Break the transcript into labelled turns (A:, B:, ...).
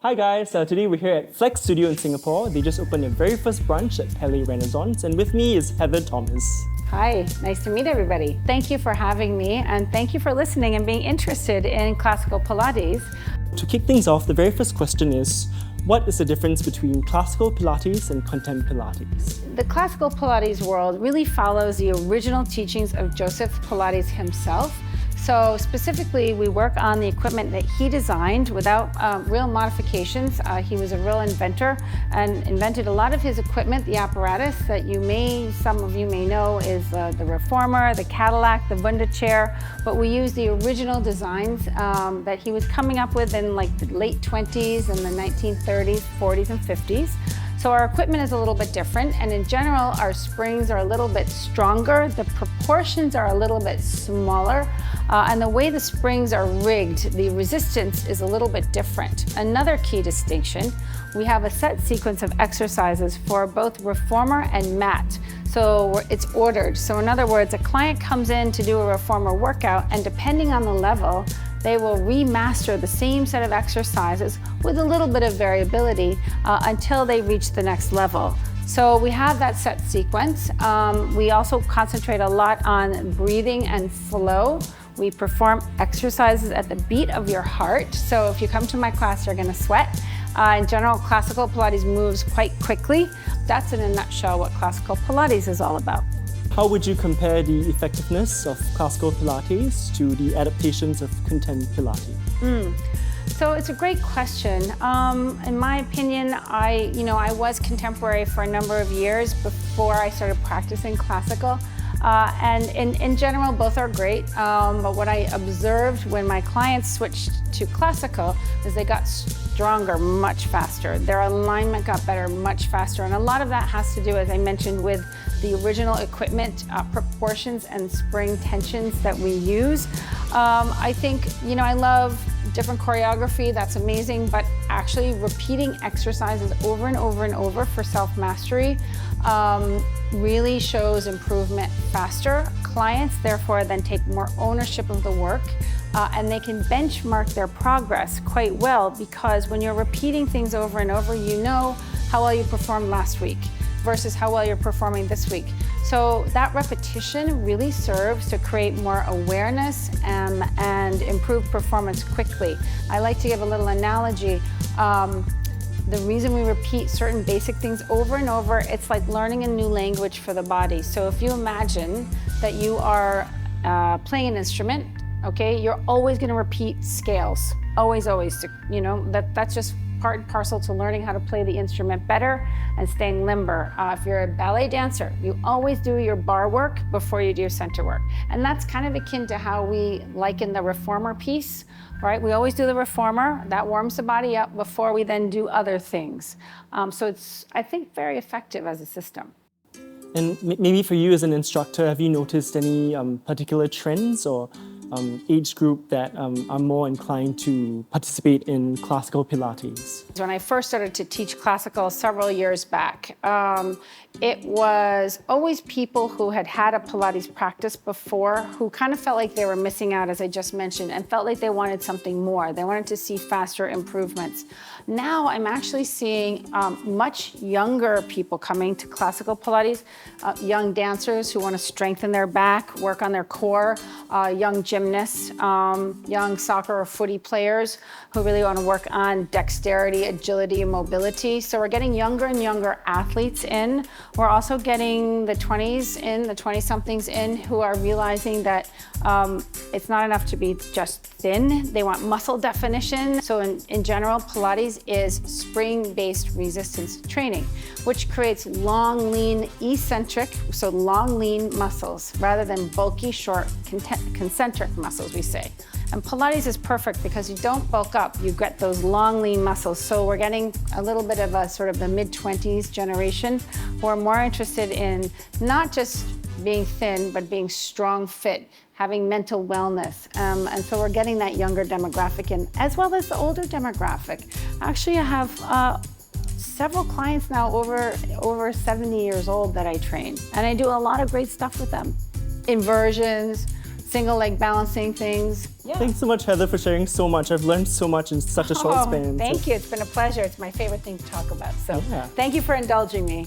A: Hi guys, today we're here at Flex Studio in Singapore. They just opened their very first branch at Palais Renaissance, and with me is Heather Thomas.
B: Hi, nice to meet everybody. Thank you for having me, and thank you for listening and being interested in classical Pilates.
A: To kick things off, the very first question is, what is the difference between classical Pilates and contemporary Pilates?
B: The classical Pilates world really follows the original teachings of Joseph Pilates himself. So specifically, we work on the equipment that he designed without real modifications. He was a real inventor and invented a lot of his equipment, the apparatus that some of you may know is the reformer, the Cadillac, the Bunda chair, but we use the original designs that he was coming up with in like the late 20s and the 1930s, 40s, and 50s. So our equipment is a little bit different, and in general, our springs are a little bit stronger, the proportions are a little bit smaller, and the way the springs are rigged, the resistance is a little bit different. Another key distinction, we have a set sequence of exercises for both reformer and mat. So it's ordered. So in other words, a client comes in to do a reformer workout, and depending on the level, they will remaster the same set of exercises with a little bit of variability until they reach the next level. So we have that set sequence. We also concentrate a lot on breathing and flow. We perform exercises at the beat of your heart. So if you come to my class, you're gonna sweat. In general, classical Pilates moves quite quickly. That's in a nutshell what classical Pilates is all about.
A: How would you compare the effectiveness of classical Pilates to the adaptations of contemporary Pilates?
B: So it's a great question. In my opinion, I was contemporary for a number of years before I started practicing classical. And in general, both are great. But what I observed when my clients switched to classical is they got stronger much faster. Their alignment got better much faster. And a lot of that has to do, as I mentioned, with the original equipment proportions and spring tensions that we use. I think, I love different choreography, that's amazing, but actually repeating exercises over and over and over for self-mastery really shows improvement faster. Clients, therefore, then take more ownership of the work and they can benchmark their progress quite well, because when you're repeating things over and over, you know how well you performed last week versus how well you're performing this week. So that repetition really serves to create more awareness and improve performance quickly. I like to give a little analogy. The reason we repeat certain basic things over and over, it's like learning a new language for the body. So if you imagine that you are playing an instrument, okay, you're always gonna repeat scales. Always, that's just part and parcel to learning how to play the instrument better and staying limber. If you're a ballet dancer, you always do your bar work before you do your center work. And that's kind of akin to how we liken the reformer piece, right? We always do the reformer, that warms the body up before we then do other things. So it's, I think, very effective as a system.
A: And maybe for you as an instructor, have you noticed any particular trends or age group that are more inclined to participate in classical Pilates?
B: When I first started to teach classical several years back, it was always people who had had a Pilates practice before who kind of felt like they were missing out, as I just mentioned, and felt like they wanted something more. They wanted to see faster improvements. Now I'm actually seeing much younger people coming to classical Pilates, young dancers who want to strengthen their back, work on their core, young gymnasts, young soccer or footy players who really want to work on dexterity, agility, and mobility. So we're getting younger and younger athletes in. We're also getting the 20s in, the 20-somethings in, who are realizing that it's not enough to be just thin. They want muscle definition. So in general, Pilates is spring-based resistance training, which creates long, lean, eccentric, so long, lean muscles, rather than bulky, short, concentric muscles, we say. And Pilates is perfect because you don't bulk up, you get those long, lean muscles. So we're getting a little bit of a sort of the mid-20s generation who are more interested in not just being thin, but being strong, fit, having mental wellness. And so we're getting that younger demographic in, as well as the older demographic. Actually, I have several clients now over 70 years old that I train, and I do a lot of great stuff with them. Inversions, single leg balancing things. Yeah.
A: Thanks so much, Heather, for sharing so much. I've learned so much in such a short span.
B: Thank you. It's been a pleasure. It's my favorite thing to talk about. So
A: Yeah.
B: thank you for indulging me.